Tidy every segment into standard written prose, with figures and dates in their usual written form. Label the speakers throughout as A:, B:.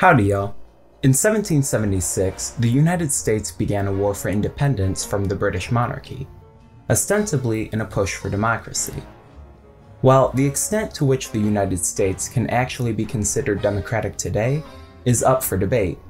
A: Howdy y'all. In 1776, the United States began a war for independence from the British monarchy, ostensibly in a push for democracy. While the extent to which the United States can actually be considered democratic today is up for debate,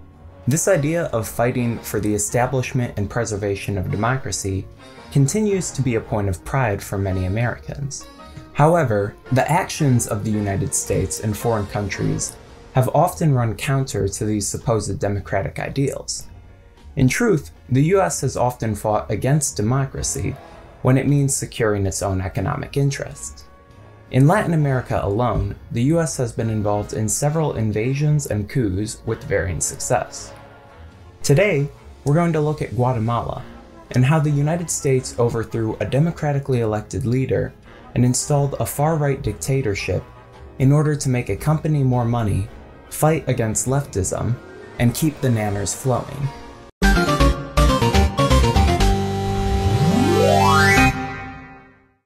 A: this idea of fighting for the establishment and preservation of democracy continues to be a point of pride for many Americans. However, the actions of the United States and foreign countries have often run counter to these supposed democratic ideals. In truth, the US has often fought against democracy when it means securing its own economic interests. In Latin America alone, the US has been involved in several invasions and coups with varying success. Today, we're going to look at Guatemala and how the United States overthrew a democratically elected leader and installed a far-right dictatorship in order to make a company more money, fight against leftism, and keep the nanners flowing.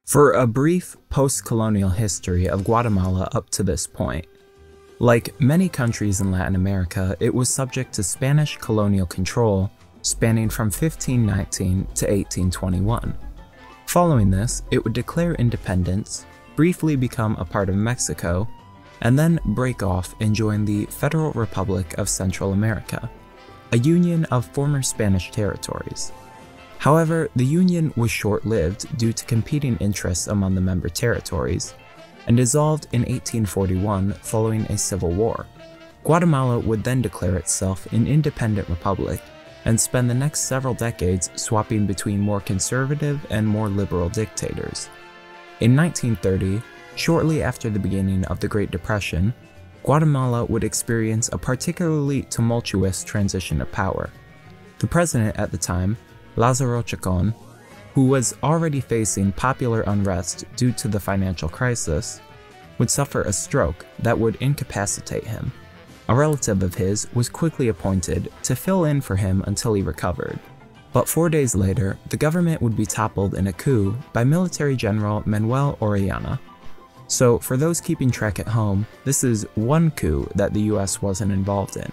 A: For a brief post-colonial history of Guatemala up to this point, like many countries in Latin America, it was subject to Spanish colonial control spanning from 1519 to 1821. Following this, it would declare independence, briefly become a part of Mexico, and then break off and join the Federal Republic of Central America, a union of former Spanish territories. However, the union was short-lived due to competing interests among the member territories, and dissolved in 1841 following a civil war. Guatemala would then declare itself an independent republic and spend the next several decades swapping between more conservative and more liberal dictators. In 1930, shortly after the beginning of the Great Depression, Guatemala would experience a particularly tumultuous transition of power. The president at the time, Lázaro Chacón, who was already facing popular unrest due to the financial crisis, would suffer a stroke that would incapacitate him. A relative of his was quickly appointed to fill in for him until he recovered. But 4 days later, the government would be toppled in a coup by military general Manuel Orellana. So for those keeping track at home, this is one coup that the US wasn't involved in.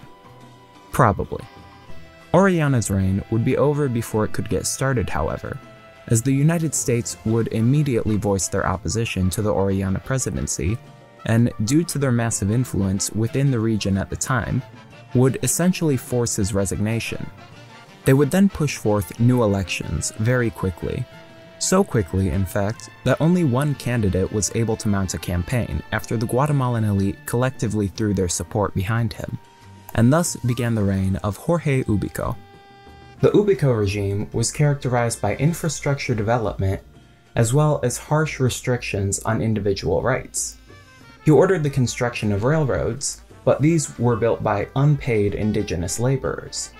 A: Probably. Orellana's reign would be over before it could get started, however, as the United States would immediately voice their opposition to the Orellana presidency, and due to their massive influence within the region at the time, would essentially force his resignation. They would then push forth new elections very quickly. So quickly, in fact, that only one candidate was able to mount a campaign after the Guatemalan elite collectively threw their support behind him, and thus began the reign of Jorge Ubico. The Ubico regime was characterized by infrastructure development as well as harsh restrictions on individual rights. He ordered the construction of railroads, but these were built by unpaid indigenous laborers.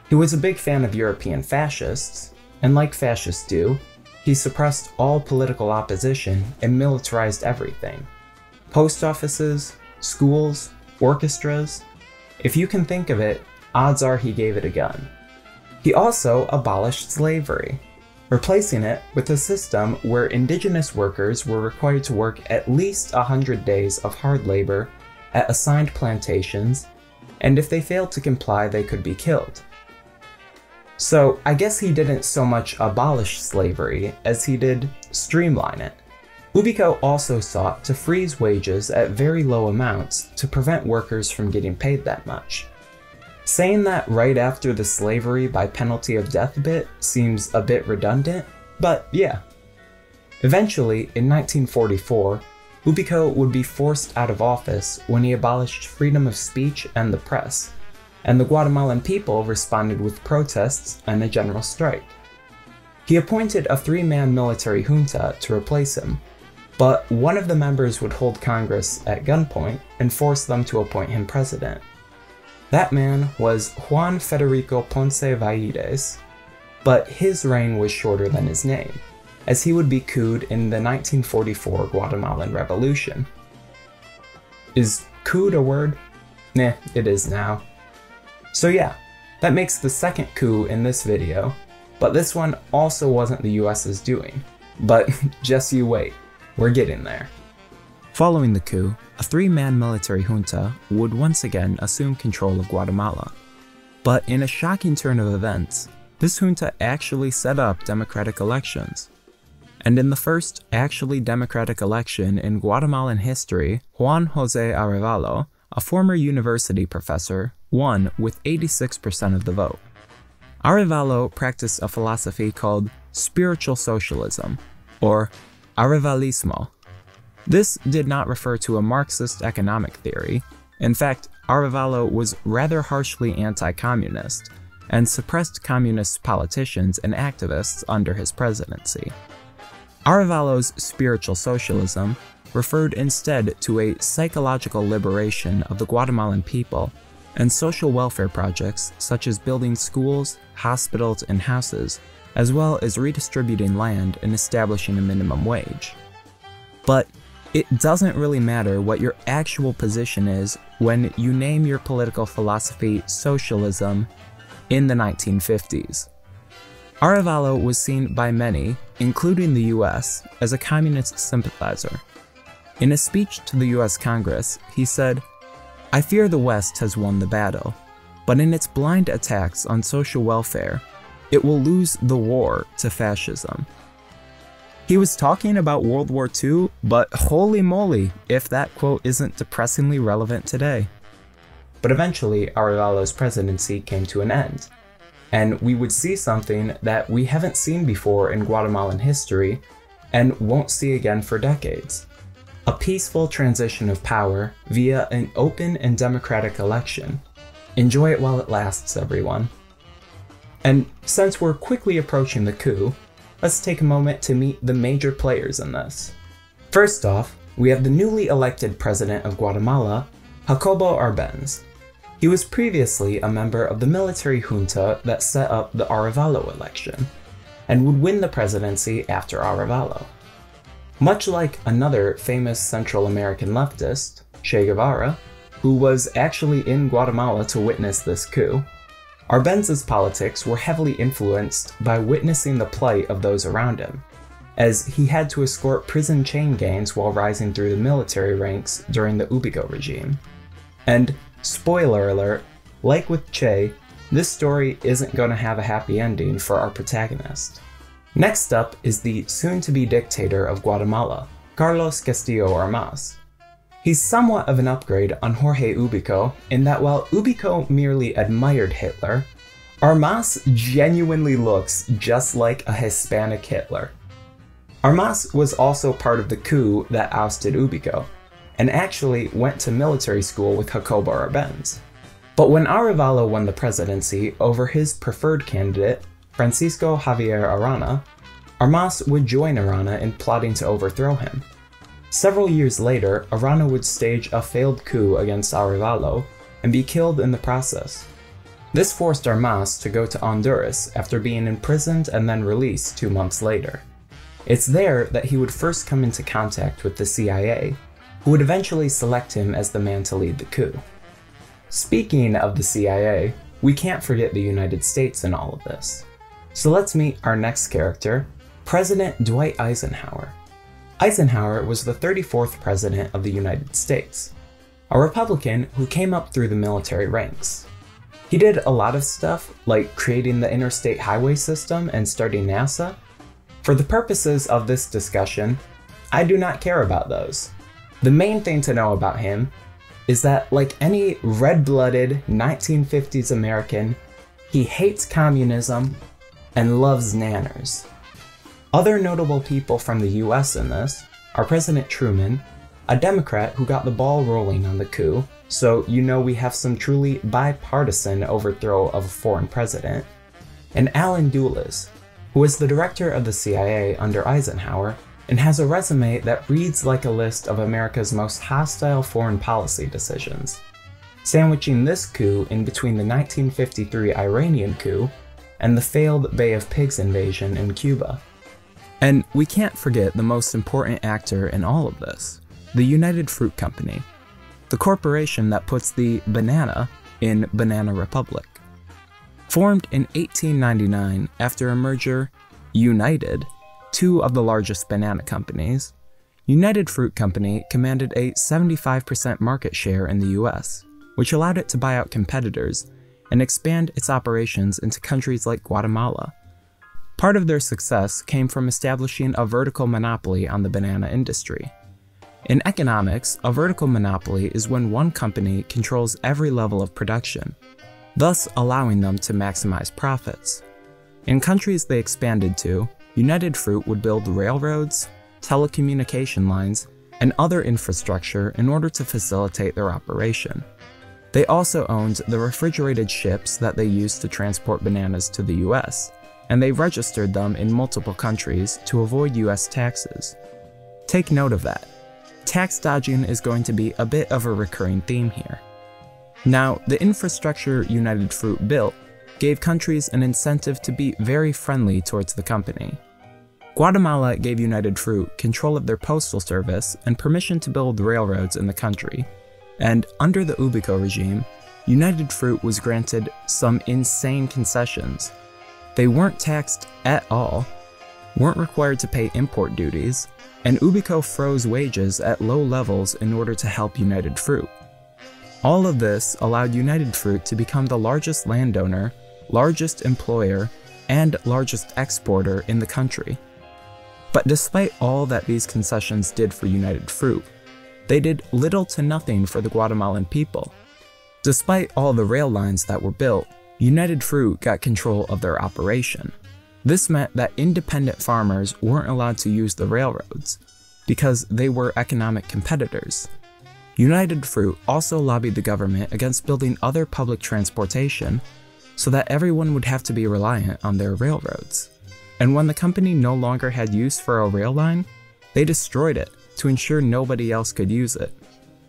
A: He was a big fan of European fascists, and like fascists do, he suppressed all political opposition and militarized everything. Post offices, schools, orchestras. If you can think of it, odds are he gave it a gun. He also abolished slavery, replacing it with a system where indigenous workers were required to work at least 100 days of hard labor at assigned plantations, and if they failed to comply, they could be killed. So I guess he didn't so much abolish slavery as he did streamline it. Ubico also sought to freeze wages at very low amounts to prevent workers from getting paid that much. Saying that right after the slavery by penalty of death bit seems a bit redundant, but yeah. Eventually, in 1944, Ubico would be forced out of office when he abolished freedom of speech and the press, and the Guatemalan people responded with protests and a general strike. He appointed a 3-man military junta to replace him, but one of the members would hold Congress at gunpoint and force them to appoint him president. That man was Juan Federico Ponce Valles, but his reign was shorter than his name, as he would be couped in the 1944 Guatemalan Revolution. Is couped a word? Nah, it is now. So yeah, that makes the second coup in this video, but this one also wasn't the US's doing. But just you wait, we're getting there. Following the coup, a three-man military junta would once again assume control of Guatemala. But in a shocking turn of events, this junta actually set up democratic elections. And in the first actually democratic election in Guatemalan history, Juan José Arevalo, a former university professor, won with 86% of the vote. Arevalo practiced a philosophy called spiritual socialism, or Arevalismo. This did not refer to a Marxist economic theory. In fact, Arevalo was rather harshly anti-communist and suppressed communist politicians and activists under his presidency. Arevalo's spiritual socialism referred instead to a psychological liberation of the Guatemalan people and social welfare projects such as building schools, hospitals, and houses, as well as redistributing land and establishing a minimum wage. But it doesn't really matter what your actual position is when you name your political philosophy socialism in the 1950s. Arevalo was seen by many, including the US, as a communist sympathizer. In a speech to the US Congress, he said, "I fear the West has won the battle, but in its blind attacks on social welfare, it will lose the war to fascism." He was talking about World War II, but holy moly if that quote isn't depressingly relevant today. But eventually, Arevalo's presidency came to an end, and we would see something that we haven't seen before in Guatemalan history and won't see again for decades. A peaceful transition of power via an open and democratic election. Enjoy it while it lasts, everyone. And since we're quickly approaching the coup, let's take a moment to meet the major players in this. First off, we have the newly elected president of Guatemala, Jacobo Arbenz. He was previously a member of the military junta that set up the Arevalo election, and would win the presidency after Arevalo. Much like another famous Central American leftist, Che Guevara, who was actually in Guatemala to witness this coup, Arbenz's politics were heavily influenced by witnessing the plight of those around him, as he had to escort prison chain gangs while rising through the military ranks during the Ubico regime. And, spoiler alert, like with Che, this story isn't going to have a happy ending for our protagonist. Next up is the soon-to-be dictator of Guatemala, Carlos Castillo Armas. He's somewhat of an upgrade on Jorge Ubico in that while Ubico merely admired Hitler, Armas genuinely looks just like a Hispanic Hitler. Armas was also part of the coup that ousted Ubico, and actually went to military school with Jacobo Arbenz. But when Arevalo won the presidency over his preferred candidate, Francisco Javier Arana, Armas would join Arana in plotting to overthrow him. Several years later, Arana would stage a failed coup against Arevalo and be killed in the process. This forced Armas to go to Honduras after being imprisoned and then released 2 months later. It's there that he would first come into contact with the CIA, who would eventually select him as the man to lead the coup. Speaking of the CIA, we can't forget the United States in all of this. So let's meet our next character, President Dwight Eisenhower. Eisenhower was the 34th President of the United States, a Republican who came up through the military ranks. He did a lot of stuff, like creating the interstate highway system and starting NASA. For the purposes of this discussion, I do not care about those. The main thing to know about him is that, like any red-blooded 1950s American, he hates communism and loves nanners. Other notable people from the US in this are President Truman, a Democrat who got the ball rolling on the coup, so you know we have some truly bipartisan overthrow of a foreign president, and Allen Dulles, who was the director of the CIA under Eisenhower and has a resume that reads like a list of America's most hostile foreign policy decisions, sandwiching this coup in between the 1953 Iranian coup and the failed Bay of Pigs invasion in Cuba. And we can't forget the most important actor in all of this, the United Fruit Company, the corporation that puts the banana in Banana Republic. Formed in 1899 after a merger united two of the largest banana companies, United Fruit Company commanded a 75% market share in the US, which allowed it to buy out competitors and expand its operations into countries like Guatemala. Part of their success came from establishing a vertical monopoly on the banana industry. In economics, a vertical monopoly is when one company controls every level of production, thus allowing them to maximize profits. In countries they expanded to, United Fruit would build railroads, telecommunication lines, and other infrastructure in order to facilitate their operation. They also owned the refrigerated ships that they used to transport bananas to the US, and they registered them in multiple countries to avoid US taxes. Take note of that. Tax dodging is going to be a bit of a recurring theme here. Now, the infrastructure United Fruit built gave countries an incentive to be very friendly towards the company. Guatemala gave United Fruit control of their postal service and permission to build railroads in the country, and under the Ubico regime, United Fruit was granted some insane concessions. They weren't taxed at all, weren't required to pay import duties, and Ubico froze wages at low levels in order to help United Fruit. All of this allowed United Fruit to become the largest landowner, largest employer, and largest exporter in the country. But despite all that these concessions did for United Fruit, they did little to nothing for the Guatemalan people. Despite all the rail lines that were built, United Fruit got control of their operation. This meant that independent farmers weren't allowed to use the railroads, because they were economic competitors. United Fruit also lobbied the government against building other public transportation so that everyone would have to be reliant on their railroads. And when the company no longer had use for a rail line, they destroyed it to ensure nobody else could use it.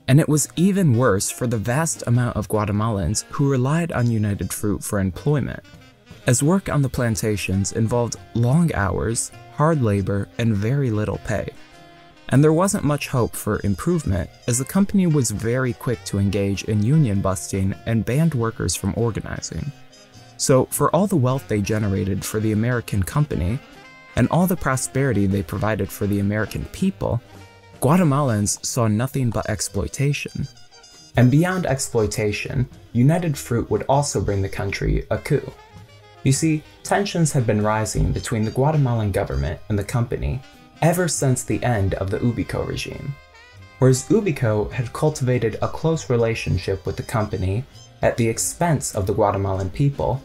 A: And it was even worse for the vast amount of Guatemalans who relied on United Fruit for employment, as work on the plantations involved long hours, hard labor, and very little pay. And there wasn't much hope for improvement, as the company was very quick to engage in union busting and banned workers from organizing. So for all the wealth they generated for the American company, and all the prosperity they provided for the American people, Guatemalans saw nothing but exploitation. And beyond exploitation, United Fruit would also bring the country a coup. You see, tensions had been rising between the Guatemalan government and the company ever since the end of the Ubico regime. Whereas Ubico had cultivated a close relationship with the company at the expense of the Guatemalan people,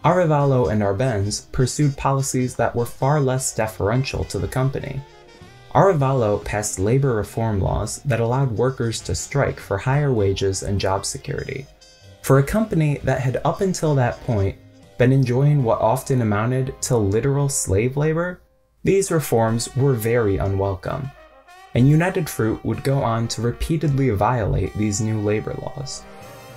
A: Arevalo and Arbenz pursued policies that were far less deferential to the company. Arevalo passed labor reform laws that allowed workers to strike for higher wages and job security. For a company that had up until that point been enjoying what often amounted to literal slave labor, these reforms were very unwelcome, and United Fruit would go on to repeatedly violate these new labor laws.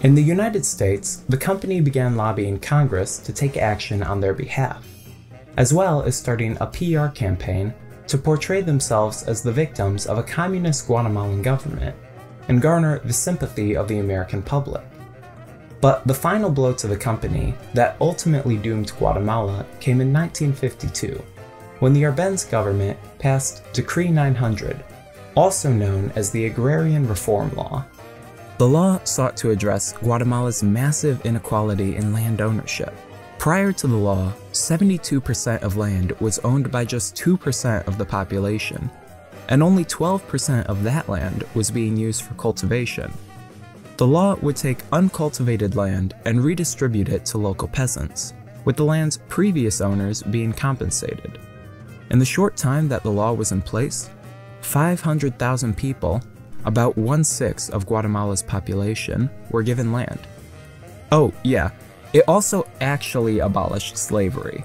A: In the United States, the company began lobbying Congress to take action on their behalf, as well as starting a PR campaign to portray themselves as the victims of a communist Guatemalan government and garner the sympathy of the American public. But the final blow to the company that ultimately doomed Guatemala came in 1952, when the Arbenz government passed Decree 900, also known as the Agrarian Reform Law. The law sought to address Guatemala's massive inequality in land ownership. Prior to the law, 72% of land was owned by just 2% of the population, and only 12% of that land was being used for cultivation. The law would take uncultivated land and redistribute it to local peasants, with the land's previous owners being compensated. In the short time that the law was in place, 500,000 people, about 1/6 of Guatemala's population, were given land. Oh yeah, it also actually abolished slavery.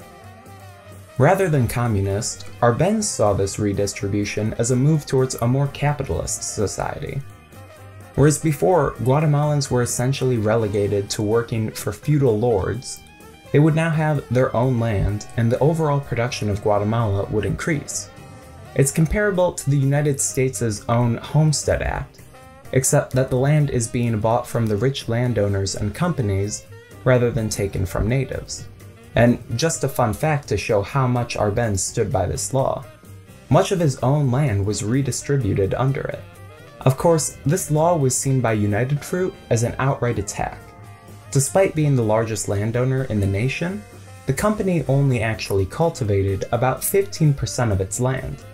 A: Rather than communist, Arbenz saw this redistribution as a move towards a more capitalist society. Whereas before, Guatemalans were essentially relegated to working for feudal lords, they would now have their own land, and the overall production of Guatemala would increase. It's comparable to the United States' own Homestead Act, except that the land is being bought from the rich landowners and companies rather than taken from natives. And just a fun fact to show how much Arbenz stood by this law. Much of his own land was redistributed under it. Of course, this law was seen by United Fruit as an outright attack. Despite being the largest landowner in the nation, the company only actually cultivated about 15% of its land.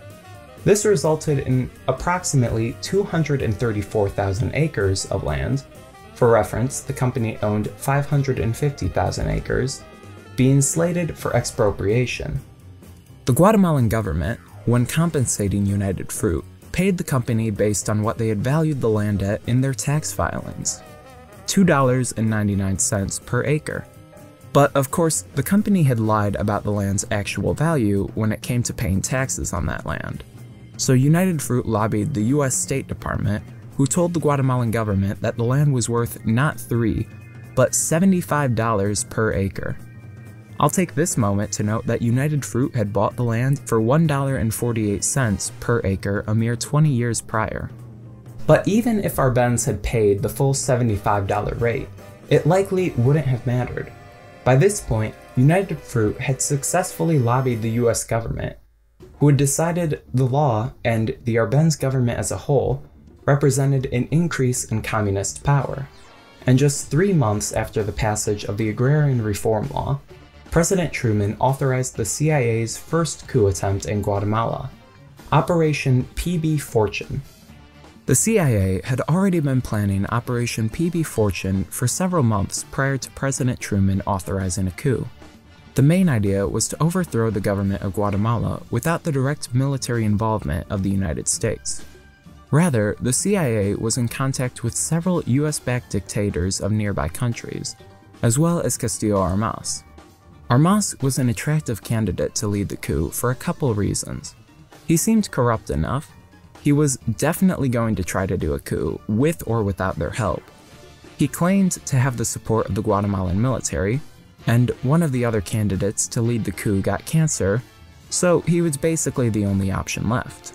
A: This resulted in approximately 234,000 acres of land. For reference, the company owned 550,000 acres, being slated for expropriation. The Guatemalan government, when compensating United Fruit, paid the company based on what they had valued the land at in their tax filings, $2.99 per acre. But of course, the company had lied about the land's actual value when it came to paying taxes on that land. So United Fruit lobbied the US State Department, who told the Guatemalan government that the land was worth not $3, but $75 per acre. I'll take this moment to note that United Fruit had bought the land for $1.48 per acre a mere 20 years prior. But even if Arbenz had paid the full $75 rate, it likely wouldn't have mattered. By this point, United Fruit had successfully lobbied the US government, who had decided the law and the Arbenz government as a whole represented an increase in communist power. And just 3 months after the passage of the Agrarian Reform Law, President Truman authorized the CIA's first coup attempt in Guatemala, Operation PBFortune. The CIA had already been planning Operation PBFortune for several months prior to President Truman authorizing a coup. The main idea was to overthrow the government of Guatemala without the direct military involvement of the United States. Rather, the CIA was in contact with several US-backed dictators of nearby countries, as well as Castillo Armas. Armas was an attractive candidate to lead the coup for a couple reasons. He seemed corrupt enough. He was definitely going to try to do a coup, with or without their help. He claimed to have the support of the Guatemalan military, and one of the other candidates to lead the coup got cancer, so he was basically the only option left.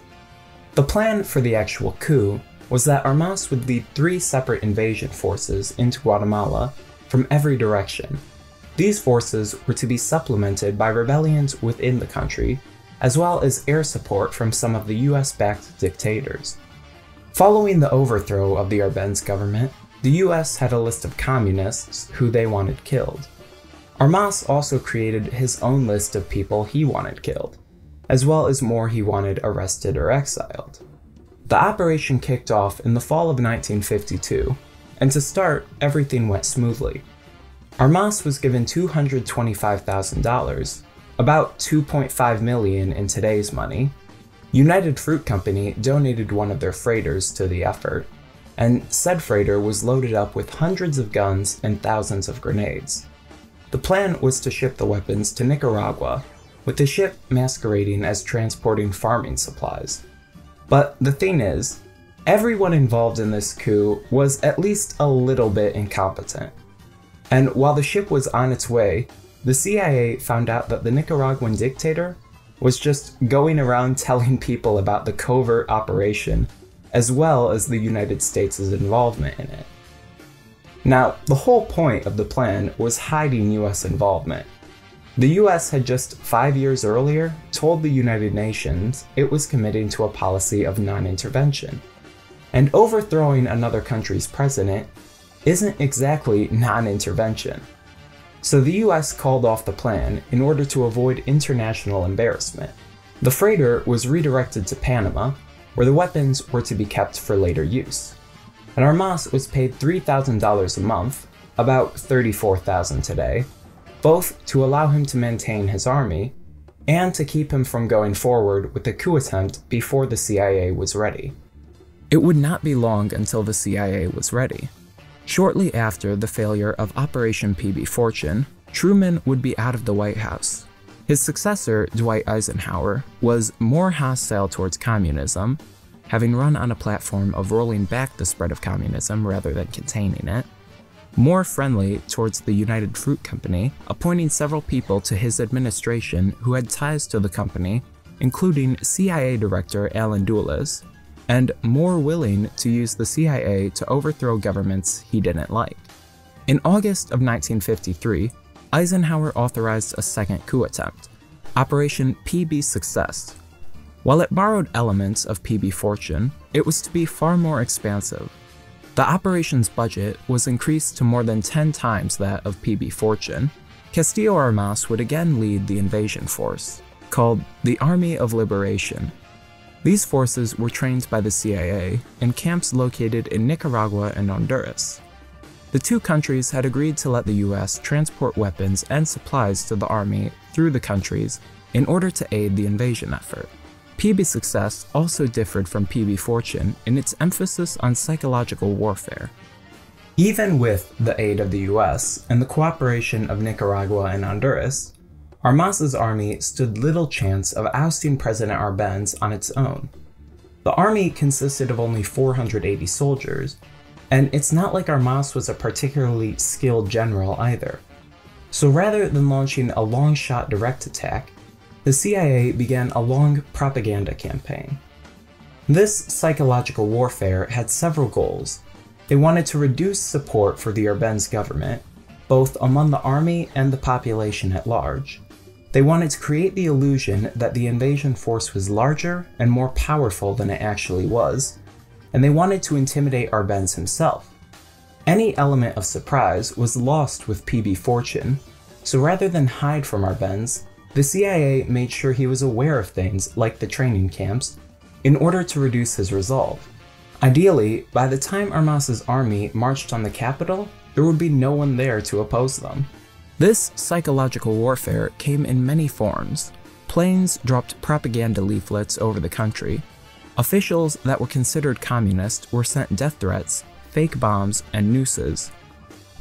A: The plan for the actual coup was that Armas would lead 3 separate invasion forces into Guatemala from every direction. These forces were to be supplemented by rebellions within the country, as well as air support from some of the US-backed dictators. Following the overthrow of the Arbenz government, the US had a list of communists who they wanted killed. Armas also created his own list of people he wanted killed, as well as more he wanted arrested or exiled. The operation kicked off in the fall of 1952, and to start, everything went smoothly. Armas was given $225,000, about $2.5 million in today's money. United Fruit Company donated one of their freighters to the effort, and said freighter was loaded up with hundreds of guns and thousands of grenades. The plan was to ship the weapons to Nicaragua, with the ship masquerading as transporting farming supplies. But the thing is, everyone involved in this coup was at least a little bit incompetent. And while the ship was on its way, the CIA found out that the Nicaraguan dictator was just going around telling people about the covert operation, as well as the United States' involvement in it. Now, the whole point of the plan was hiding US involvement. The US had just 5 years earlier told the United Nations it was committing to a policy of non-intervention. And overthrowing another country's president isn't exactly non-intervention. So the US called off the plan in order to avoid international embarrassment. The freighter was redirected to Panama, where the weapons were to be kept for later use. And Armas was paid $3,000 a month, about $34,000 today, both to allow him to maintain his army and to keep him from going forward with the coup attempt before the CIA was ready. It would not be long until the CIA was ready. Shortly after the failure of Operation PBFortune, Truman would be out of the White House. His successor, Dwight Eisenhower, was more hostile towards communism, having run on a platform of rolling back the spread of communism rather than containing it, more friendly towards the United Fruit Company, appointing several people to his administration who had ties to the company, including CIA Director Allen Dulles, and more willing to use the CIA to overthrow governments he didn't like. In August of 1953, Eisenhower authorized a second coup attempt, Operation PBSuccess. While it borrowed elements of PBFortune, it was to be far more expansive. The operation's budget was increased to more than 10 times that of PBFortune. Castillo Armas would again lead the invasion force, called the Army of Liberation. These forces were trained by the CIA in camps located in Nicaragua and Honduras. The two countries had agreed to let the US transport weapons and supplies to the army through the countries in order to aid the invasion effort. PBSuccess also differed from PBFortune in its emphasis on psychological warfare. Even with the aid of the US and the cooperation of Nicaragua and Honduras, Armas's army stood little chance of ousting President Arbenz on its own. The army consisted of only 480 soldiers, and it's not like Armas was a particularly skilled general either. So rather than launching a long-shot direct attack, the CIA began a long propaganda campaign. This psychological warfare had several goals. They wanted to reduce support for the Arbenz government, both among the army and the population at large. They wanted to create the illusion that the invasion force was larger and more powerful than it actually was, and they wanted to intimidate Arbenz himself. Any element of surprise was lost with PBFortune, so rather than hide from Arbenz, the CIA made sure he was aware of things like the training camps in order to reduce his resolve. Ideally, by the time Armas's army marched on the capital, there would be no one there to oppose them. This psychological warfare came in many forms. Planes dropped propaganda leaflets over the country. Officials that were considered communist were sent death threats, fake bombs, and nooses.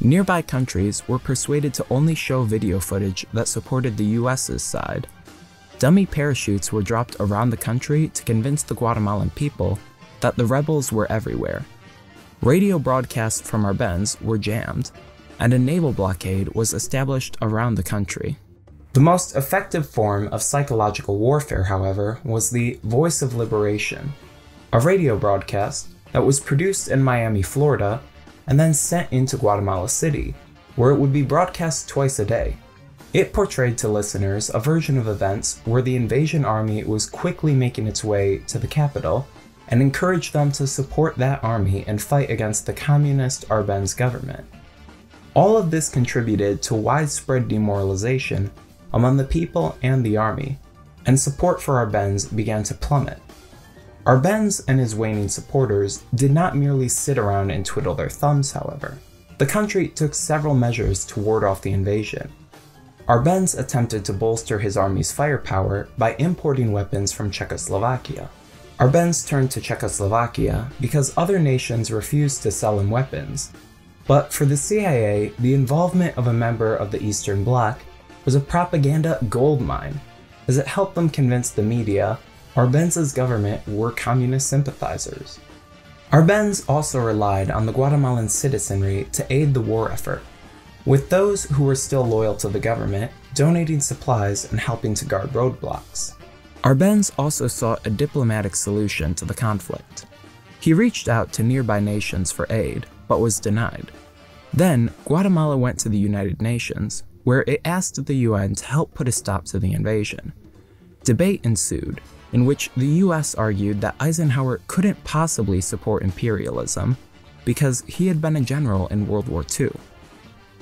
A: Nearby countries were persuaded to only show video footage that supported the US's side. Dummy parachutes were dropped around the country to convince the Guatemalan people that the rebels were everywhere. Radio broadcasts from Arbenz were jammed, and a naval blockade was established around the country. The most effective form of psychological warfare, however, was the Voice of Liberation, a radio broadcast that was produced in Miami, Florida, and then sent into Guatemala City, where it would be broadcast twice a day. It portrayed to listeners a version of events where the invasion army was quickly making its way to the capital and encouraged them to support that army and fight against the communist Arbenz government. All of this contributed to widespread demoralization among the people and the army, and support for Arbenz began to plummet. Arbenz and his waning supporters did not merely sit around and twiddle their thumbs, however. The country took several measures to ward off the invasion. Arbenz attempted to bolster his army's firepower by importing weapons from Czechoslovakia. Arbenz turned to Czechoslovakia because other nations refused to sell him weapons. But for the CIA, the involvement of a member of the Eastern Bloc was a propaganda goldmine, as it helped them convince the media Arbenz's government were communist sympathizers. Arbenz also relied on the Guatemalan citizenry to aid the war effort, with those who were still loyal to the government donating supplies and helping to guard roadblocks. Arbenz also sought a diplomatic solution to the conflict. He reached out to nearby nations for aid, but was denied. Then, Guatemala went to the United Nations, where it asked the UN to help put a stop to the invasion. Debate ensued, in which the US argued that Eisenhower couldn't possibly support imperialism because he had been a general in World War II.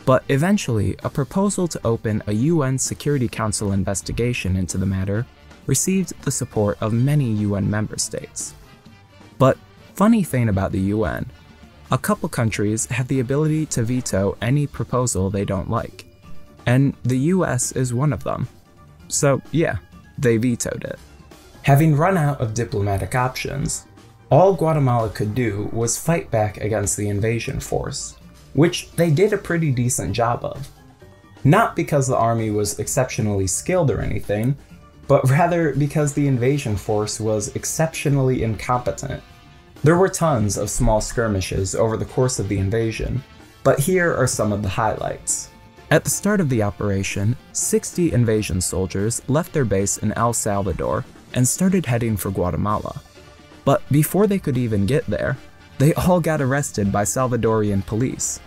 A: But eventually, a proposal to open a UN Security Council investigation into the matter received the support of many UN member states. But funny thing about the UN, a couple countries have the ability to veto any proposal they don't like, and the US is one of them. So yeah, they vetoed it. Having run out of diplomatic options, all Guatemala could do was fight back against the invasion force, which they did a pretty decent job of. Not because the army was exceptionally skilled or anything, but rather because the invasion force was exceptionally incompetent. There were tons of small skirmishes over the course of the invasion, but here are some of the highlights. At the start of the operation, 60 invasion soldiers left their base in El Salvador and started heading for Guatemala. But before they could even get there, they all got arrested by Salvadorian police.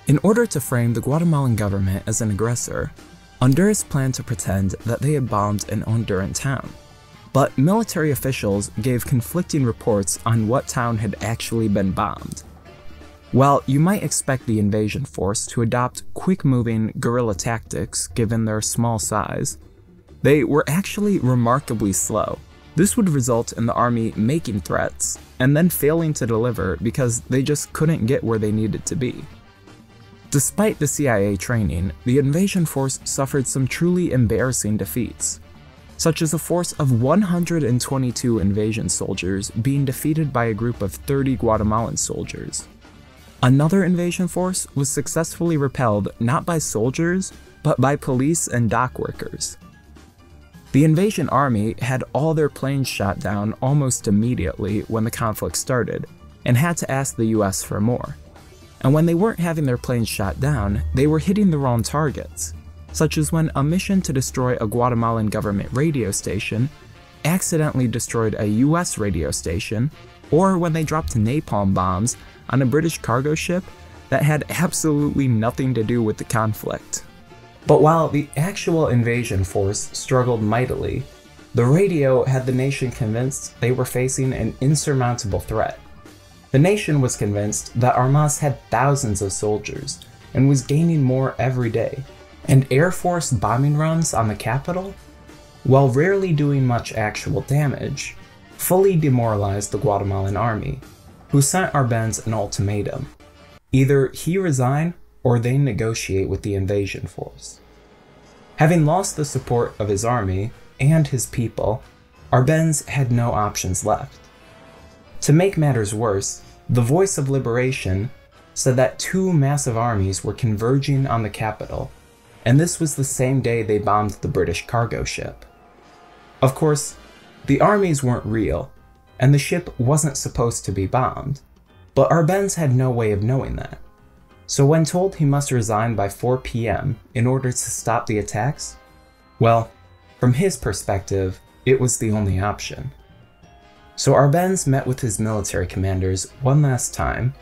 A: In order to frame the Guatemalan government as an aggressor, Honduras planned to pretend that they had bombed an Honduran town. But military officials gave conflicting reports on what town had actually been bombed. While you might expect the invasion force to adopt quick-moving guerrilla tactics given their small size, they were actually remarkably slow. This would result in the army making threats and then failing to deliver because they just couldn't get where they needed to be. Despite the CIA training, the invasion force suffered some truly embarrassing defeats, such as a force of 122 invasion soldiers being defeated by a group of 30 Guatemalan soldiers. Another invasion force was successfully repelled not by soldiers, but by police and dock workers. The invasion army had all their planes shot down almost immediately when the conflict started, and had to ask the US for more. And when they weren't having their planes shot down, they were hitting the wrong targets, such as when a mission to destroy a Guatemalan government radio station accidentally destroyed a US radio station, or when they dropped napalm bombs on a British cargo ship that had absolutely nothing to do with the conflict. But while the actual invasion force struggled mightily, the radio had the nation convinced they were facing an insurmountable threat. The nation was convinced that Armas had thousands of soldiers and was gaining more every day, and Air Force bombing runs on the capital, while rarely doing much actual damage, fully demoralized the Guatemalan army, who sent Arbenz an ultimatum. Either he resign or they negotiate with the invasion force. Having lost the support of his army and his people, Arbenz had no options left. To make matters worse, the Voice of Liberation said that two massive armies were converging on the capital, and this was the same day they bombed the British cargo ship. Of course, the armies weren't real, and the ship wasn't supposed to be bombed, but Arbenz had no way of knowing that. So when told he must resign by 4 p.m. in order to stop the attacks, well, from his perspective, it was the only option. So Arbenz met with his military commanders one last time,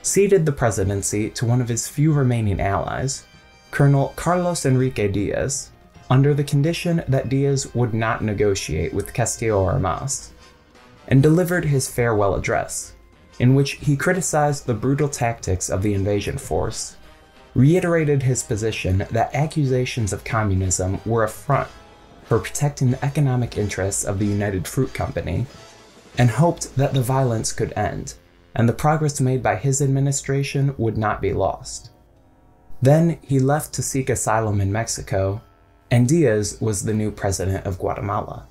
A: ceded the presidency to one of his few remaining allies, Colonel Carlos Enrique Diaz, under the condition that Diaz would not negotiate with Castillo Armas, and delivered his farewell address, in which he criticized the brutal tactics of the invasion force, reiterated his position that accusations of communism were a front for protecting the economic interests of the United Fruit Company, and hoped that the violence could end, and the progress made by his administration would not be lost. Then he left to seek asylum in Mexico, and Diaz was the new president of Guatemala.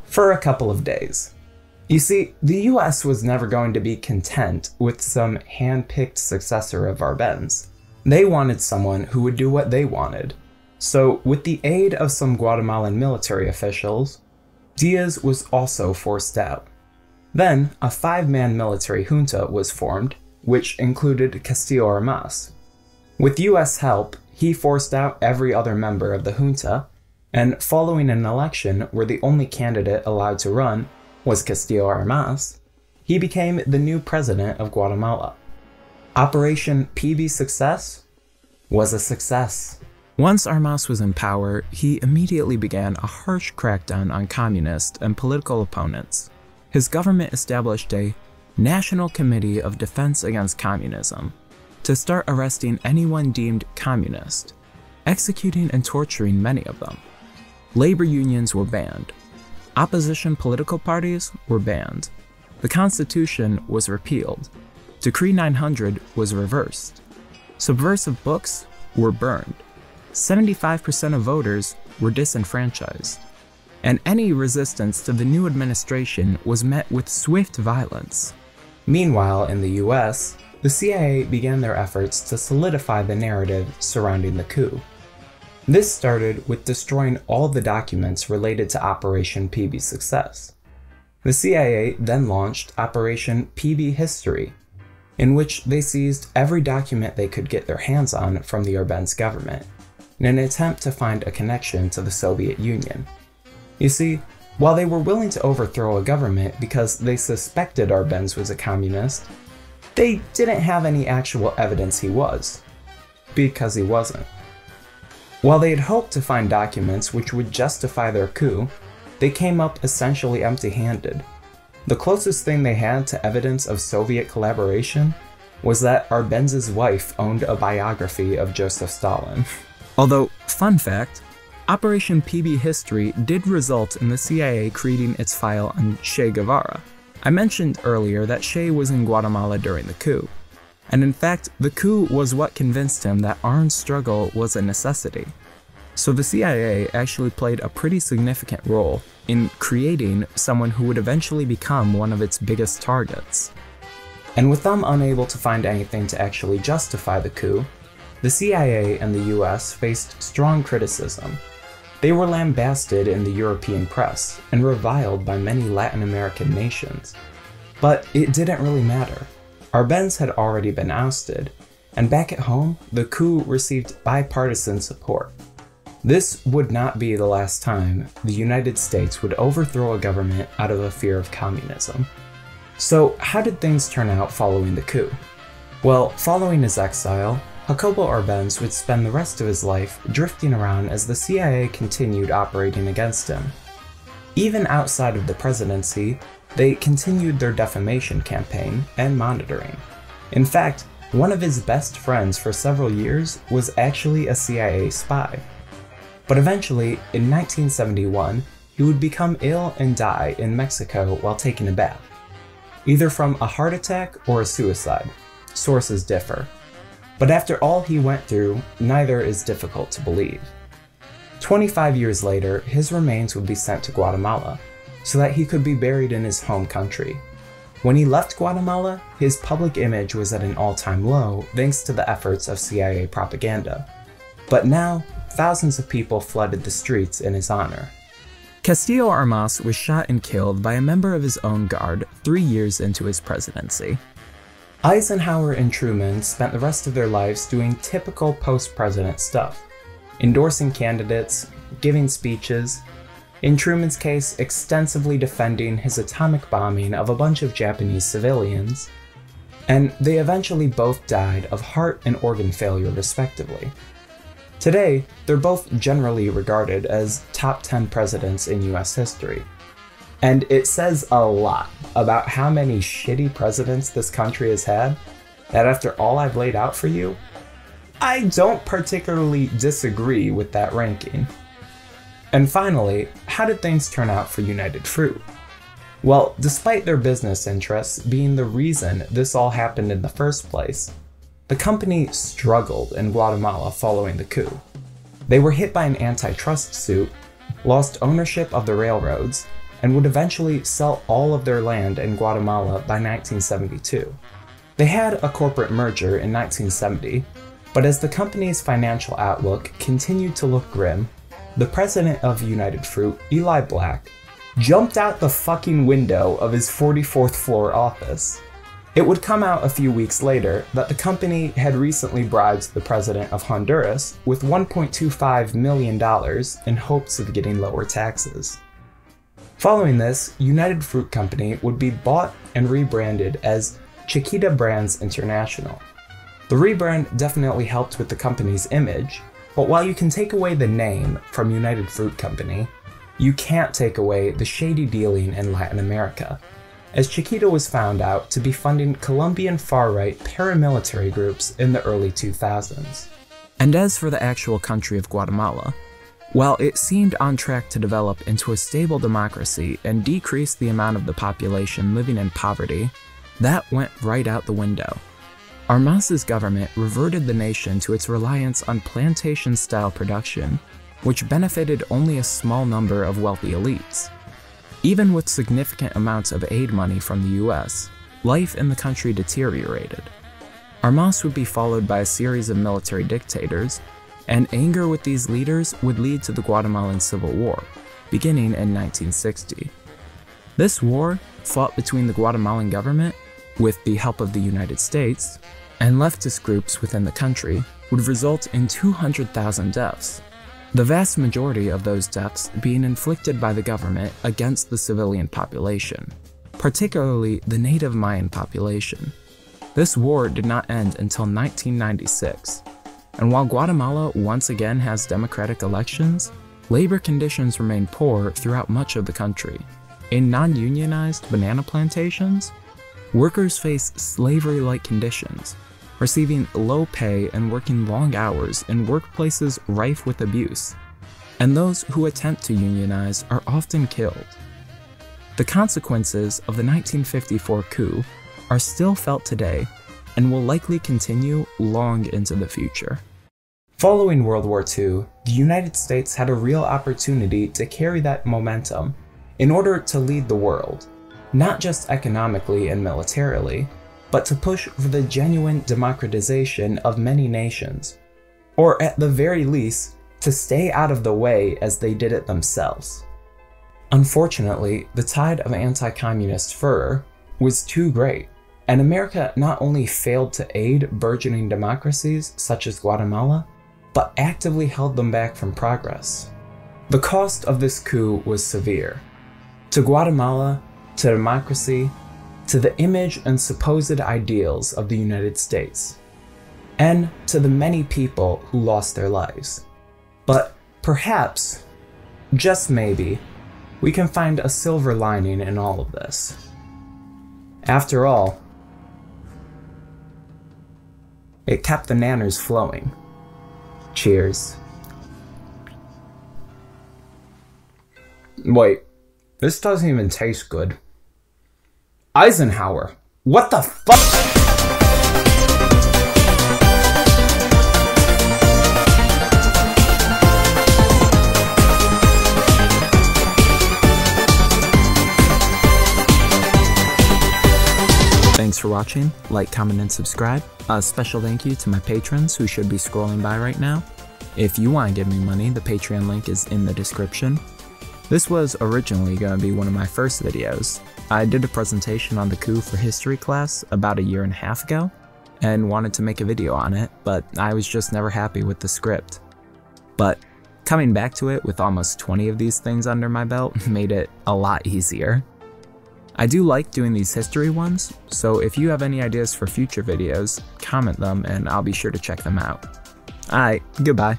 A: For a couple of days. You see, the US was never going to be content with some hand-picked successor of Arbenz. They wanted someone who would do what they wanted. So, with the aid of some Guatemalan military officials, Diaz was also forced out. Then, a 5-man military junta was formed, which included Castillo Armas. With US help, he forced out every other member of the junta, and following an election where the only candidate allowed to run was Castillo Armas, he became the new president of Guatemala. Operation PBSuccess was a success. Once Armas was in power, he immediately began a harsh crackdown on communist and political opponents. His government established a National Committee of Defense Against Communism to start arresting anyone deemed communist, executing and torturing many of them. Labor unions were banned. Opposition political parties were banned. The Constitution was repealed. Decree 900 was reversed. Subversive books were burned. 75% of voters were disenfranchised. And any resistance to the new administration was met with swift violence. Meanwhile, in the US, the CIA began their efforts to solidify the narrative surrounding the coup. This started with destroying all the documents related to Operation PBSuccess. The CIA then launched Operation PBHistory, in which they seized every document they could get their hands on from the Arbenz government, in an attempt to find a connection to the Soviet Union. You see, while they were willing to overthrow a government because they suspected Arbenz was a communist, they didn't have any actual evidence he was, because he wasn't. While they had hoped to find documents which would justify their coup, they came up essentially empty-handed. The closest thing they had to evidence of Soviet collaboration was that Arbenz's wife owned a biography of Joseph Stalin. Although, fun fact, Operation PBHistory did result in the CIA creating its file on Che Guevara. I mentioned earlier that Che was in Guatemala during the coup, and in fact, the coup was what convinced him that armed struggle was a necessity. So the CIA actually played a pretty significant role in creating someone who would eventually become one of its biggest targets. And with them unable to find anything to actually justify the coup, the CIA and the US faced strong criticism. They were lambasted in the European press and reviled by many Latin American nations. But it didn't really matter. Arbenz had already been ousted, and back at home, the coup received bipartisan support. This would not be the last time the United States would overthrow a government out of a fear of communism. So how did things turn out following the coup? Well, following his exile, Jacobo Arbenz would spend the rest of his life drifting around as the CIA continued operating against him. Even outside of the presidency, they continued their defamation campaign and monitoring. In fact, one of his best friends for several years was actually a CIA spy. But eventually, in 1971, he would become ill and die in Mexico while taking a bath, either from a heart attack or a suicide. Sources differ. But after all he went through, neither is difficult to believe. 25 years later, his remains would be sent to Guatemala, so that he could be buried in his home country. When he left Guatemala, his public image was at an all-time low thanks to the efforts of CIA propaganda. But now, thousands of people flooded the streets in his honor. Castillo Armas was shot and killed by a member of his own guard 3 years into his presidency. Eisenhower and Truman spent the rest of their lives doing typical post-president stuff, endorsing candidates, giving speeches, in Truman's case, extensively defending his atomic bombing of a bunch of Japanese civilians, and they eventually both died of heart and organ failure respectively. Today, they're both generally regarded as top 10 presidents in US history. And it says a lot about how many shitty presidents this country has had, that after all I've laid out for you, I don't particularly disagree with that ranking. And finally, how did things turn out for United Fruit? Well, despite their business interests being the reason this all happened in the first place, the company struggled in Guatemala following the coup. They were hit by an antitrust suit, lost ownership of the railroads, and would eventually sell all of their land in Guatemala by 1972. They had a corporate merger in 1970, but as the company's financial outlook continued to look grim, the president of United Fruit, Eli Black, jumped out the fucking window of his 44th floor office. It would come out a few weeks later that the company had recently bribed the president of Honduras with $1.25 million in hopes of getting lower taxes. Following this, United Fruit Company would be bought and rebranded as Chiquita Brands International. The rebrand definitely helped with the company's image, but while you can take away the name from United Fruit Company, you can't take away the shady dealing in Latin America, as Chiquita was found out to be funding Colombian far-right paramilitary groups in the early 2000s. And as for the actual country of Guatemala, while it seemed on track to develop into a stable democracy and decrease the amount of the population living in poverty, that went right out the window. Armas's government reverted the nation to its reliance on plantation-style production, which benefited only a small number of wealthy elites. Even with significant amounts of aid money from the US, life in the country deteriorated. Armas would be followed by a series of military dictators, and anger with these leaders would lead to the Guatemalan Civil War, beginning in 1960. This war, fought between the Guatemalan government, with the help of the United States, and leftist groups within the country, would result in 200,000 deaths, the vast majority of those deaths being inflicted by the government against the civilian population, particularly the native Mayan population. This war did not end until 1996, and while Guatemala once again has democratic elections, labor conditions remained poor throughout much of the country. In non-unionized banana plantations, workers faced slavery-like conditions, receiving low pay and working long hours in workplaces rife with abuse, and those who attempt to unionize are often killed. The consequences of the 1954 coup are still felt today and will likely continue long into the future. Following World War II, the United States had a real opportunity to carry that momentum in order to lead the world, not just economically and militarily, but to push for the genuine democratization of many nations, or at the very least, to stay out of the way as they did it themselves. Unfortunately, the tide of anti-communist fervor was too great, and America not only failed to aid burgeoning democracies such as Guatemala, but actively held them back from progress. The cost of this coup was severe. To Guatemala, to democracy, to the image and supposed ideals of the United States, and to the many people who lost their lives. But perhaps, just maybe, we can find a silver lining in all of this. After all, it kept the nanners flowing. Cheers. Wait, this doesn't even taste good. Eisenhower, what the fuck? Thanks for watching. Like, comment, and subscribe. A special thank you to my patrons who should be scrolling by right now. If you want to give me money, the Patreon link is in the description. This was originally going to be one of my first videos. I did a presentation on the coup for history class about a year and a half ago, and wanted to make a video on it, but I was just never happy with the script. But coming back to it with almost 20 of these things under my belt made it a lot easier. I do like doing these history ones, so if you have any ideas for future videos, comment them and I'll be sure to check them out. Alright, goodbye.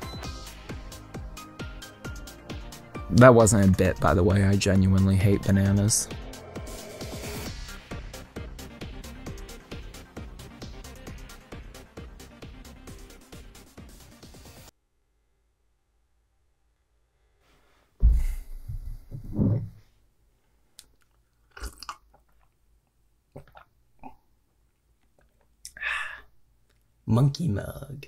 A: That wasn't a bit, by the way, I genuinely hate bananas. Monkey mug.